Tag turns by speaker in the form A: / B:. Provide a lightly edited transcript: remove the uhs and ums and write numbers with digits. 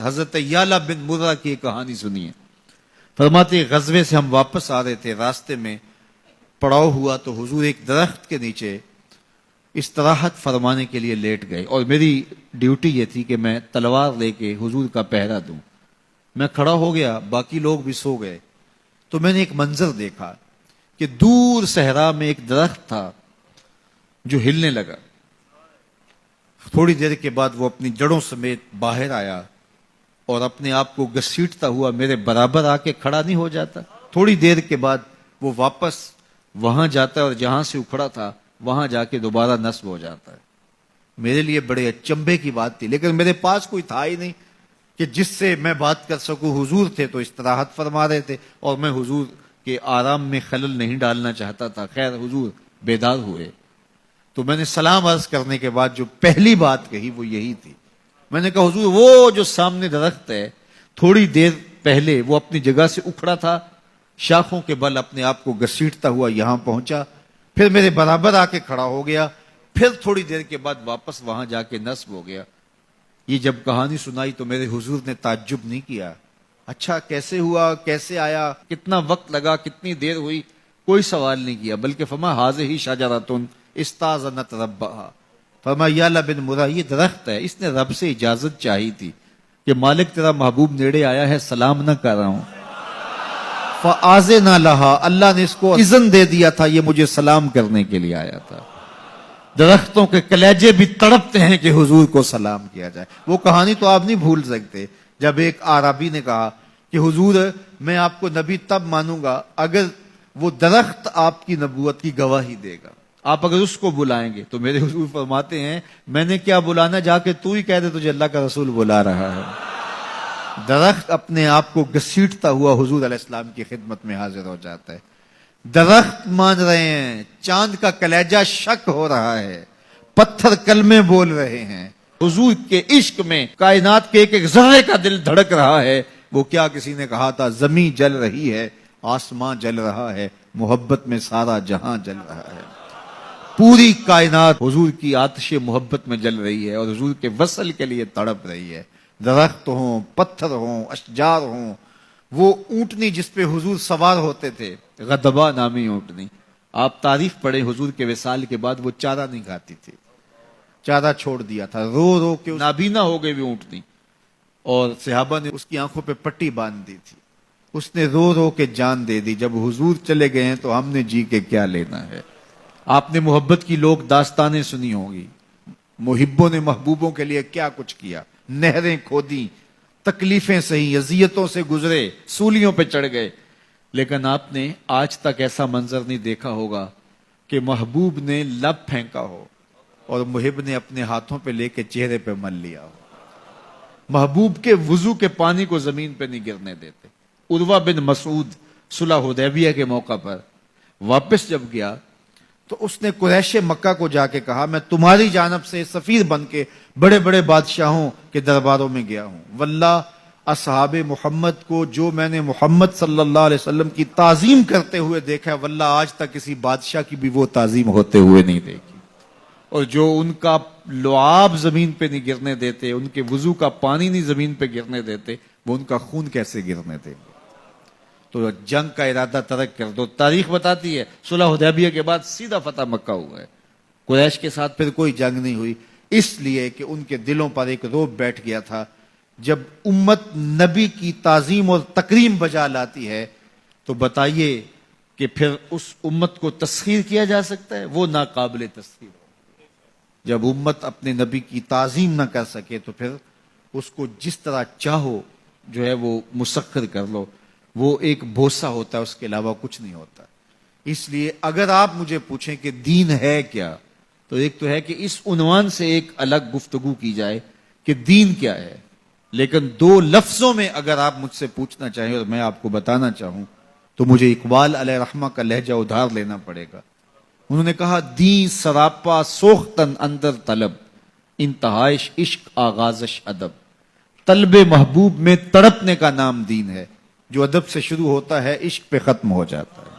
A: حضرت یعلا بن مرہ کی ایک کہانی سنیے. فرماتے غزوے سے ہم واپس آ رہے تھے، راستے میں پڑاؤ ہوا تو حضور ایک درخت کے نیچے استراحت فرمانے کے لیے لیٹ گئے، اور میری ڈیوٹی یہ تھی کہ میں تلوار لے کے حضور کا پہرا دوں. میں کھڑا ہو گیا، باقی لوگ بھی سو گئے، تو میں نے ایک منظر دیکھا کہ دور صحرا میں ایک درخت تھا جو ہلنے لگا. تھوڑی دیر کے بعد وہ اپنی جڑوں سمیت باہر آیا اور اپنے آپ کو گھسیٹتا ہوا میرے برابر آ کے کھڑا نہیں ہو جاتا. تھوڑی دیر کے بعد وہ واپس وہاں جاتا ہے اور جہاں سے اکھڑا تھا وہاں جا کے دوبارہ نصب ہو جاتا ہے. میرے لیے بڑے اچنبھے کی بات تھی، لیکن میرے پاس کوئی تھا ہی نہیں کہ جس سے میں بات کر سکوں. حضور تھے تو استراحت فرما رہے تھے اور میں حضور کے آرام میں خلل نہیں ڈالنا چاہتا تھا. خیر حضور بیدار ہوئے تو میں نے سلام عرض کرنے کے بعد جو پہلی بات کہی وہ یہی تھی. میں نے کہا حضور وہ جو سامنے درخت ہے تھوڑی دیر پہلے وہ اپنی جگہ سے اکھڑا تھا، شاخوں کے بل اپنے آپ کو گھسیٹتا ہوا یہاں پہنچا، پھر میرے برابر آ کے کھڑا ہو گیا، پھر تھوڑی دیر کے بعد واپس وہاں جا کے نصب ہو گیا. یہ جب کہانی سنائی تو میرے حضور نے تعجب نہیں کیا. اچھا کیسے ہوا، کیسے آیا، کتنا وقت لگا، کتنی دیر ہوئی، کوئی سوال نہیں کیا، بلکہ فرمایا ہاذہ شجرۃ استاذنت ربھا. فرمایا یعلا بن مرہ یہ درخت ہے، اس نے رب سے اجازت چاہی تھی کہ مالک تیرا محبوب نیڑے آیا ہے، سلام نہ کر رہا ہوں. فآذن لہا، اللہ نے اس کو اذن دے دیا تھا، یہ مجھے سلام کرنے کے لیے آیا تھا. درختوں کے کلیجے بھی تڑپتے ہیں کہ حضور کو سلام کیا جائے. وہ کہانی تو آپ نہیں بھول سکتے جب ایک اعرابی نے کہا کہ حضور میں آپ کو نبی تب مانوں گا اگر وہ درخت آپ کی نبوت کی گواہی دے گا، آپ اگر اس کو بلائیں گے. تو میرے حضور فرماتے ہیں میں نے کیا بلانا، جا کے تو ہی کہہ دے تجھے اللہ کا رسول بلا رہا ہے. درخت اپنے آپ کو گھسیٹتا ہوا حضور علیہ السلام کی خدمت میں حاضر ہو جاتا ہے. درخت مان رہے ہیں، چاند کا کلیجہ شک ہو رہا ہے، پتھر کلمے بول رہے ہیں. حضور کے عشق میں کائنات کے ایک ایک ذرے کا دل دھڑک رہا ہے. وہ کیا کسی نے کہا تھا زمین جل رہی ہے، آسمان جل رہا ہے، محبت میں سارا جہاں جل رہا ہے. پوری کائنات حضور کی آتش محبت میں جل رہی ہے اور حضور کے وصل کے لیے تڑپ رہی ہے. درخت ہوں، پتھر ہوں، اشجار ہوں، وہ اونٹنی جس پہ حضور سوار ہوتے تھے، غدبہ نامی اونٹنی، آپ تاریخ پڑھیں حضور کے وصال کے بعد وہ چارہ نہیں کھاتی تھی، چارہ چھوڑ دیا تھا، رو رو کے نابینا ہو گئی وہ اونٹنی، اور صحابہ نے اس کی آنکھوں پہ پٹی باندھ دی تھی، اس نے رو رو کے جان دے دی. جب حضور چلے گئے ہیں تو ہم نے جی کے کیا لینا ہے. آپ نے محبت کی لوگ داستانیں سنی ہوں گی، محبوں نے محبوبوں کے لیے کیا کچھ کیا، نہریں کھودی، تکلیفیں سہی، اذیتوں سے گزرے، سولیوں پہ چڑھ گئے. لیکن آپ نے آج تک ایسا منظر نہیں دیکھا ہوگا کہ محبوب نے لب پھینکا ہو اور محب نے اپنے ہاتھوں پہ لے کے چہرے پہ مل لیا ہو. محبوب کے وضو کے پانی کو زمین پہ نہیں گرنے دیتے. عروہ بن مسعود صلح حدیبیہ کے موقع پر واپس جب گیا تو اس نے قریش مکہ کو جا کے کہا میں تمہاری جانب سے سفیر بن کے بڑے بڑے بادشاہوں کے درباروں میں گیا ہوں، واللہ اصحاب محمد کو جو میں نے محمد صلی اللہ علیہ وسلم کی تعظیم کرتے ہوئے دیکھا، واللہ آج تک کسی بادشاہ کی بھی وہ تعظیم ہوتے ہوئے نہیں دیکھی. اور جو ان کا لعاب زمین پہ نہیں گرنے دیتے، ان کے وضو کا پانی نہیں زمین پہ گرنے دیتے، وہ ان کا خون کیسے گرنے دیں گے. تو جنگ کا ارادہ ترک کر دو. تاریخ بتاتی ہے صلح حدیبیہ کے بعد سیدھا فتح مکہ ہوا ہے. قریش کے ساتھ پھر کوئی جنگ نہیں ہوئی، اس لیے کہ ان کے دلوں پر ایک رعب بیٹھ گیا تھا. جب امت نبی کی تعظیم اور تکریم بجا لاتی ہے تو بتائیے کہ پھر اس امت کو تسخیر کیا جا سکتا ہے؟ وہ ناقابل تسخیر ہو. جب امت اپنے نبی کی تعظیم نہ کر سکے تو پھر اس کو جس طرح چاہو جو ہے وہ مسخر کر لو، وہ ایک بوسہ ہوتا ہے، اس کے علاوہ کچھ نہیں ہوتا. اس لیے اگر آپ مجھے پوچھیں کہ دین ہے کیا، تو ایک تو ہے کہ اس عنوان سے ایک الگ گفتگو کی جائے کہ دین کیا ہے. لیکن دو لفظوں میں اگر آپ مجھ سے پوچھنا چاہیں اور میں آپ کو بتانا چاہوں تو مجھے اقبال علیہ رحمہ کا لہجہ ادھار لینا پڑے گا. انہوں نے کہا دین سراپا سوختن اندر طلب، انتہائش عشق آغازش ادب. طلب محبوب میں تڑپنے کا نام دین ہے، جو ادب سے شروع ہوتا ہے عشق پہ ختم ہو جاتا ہے.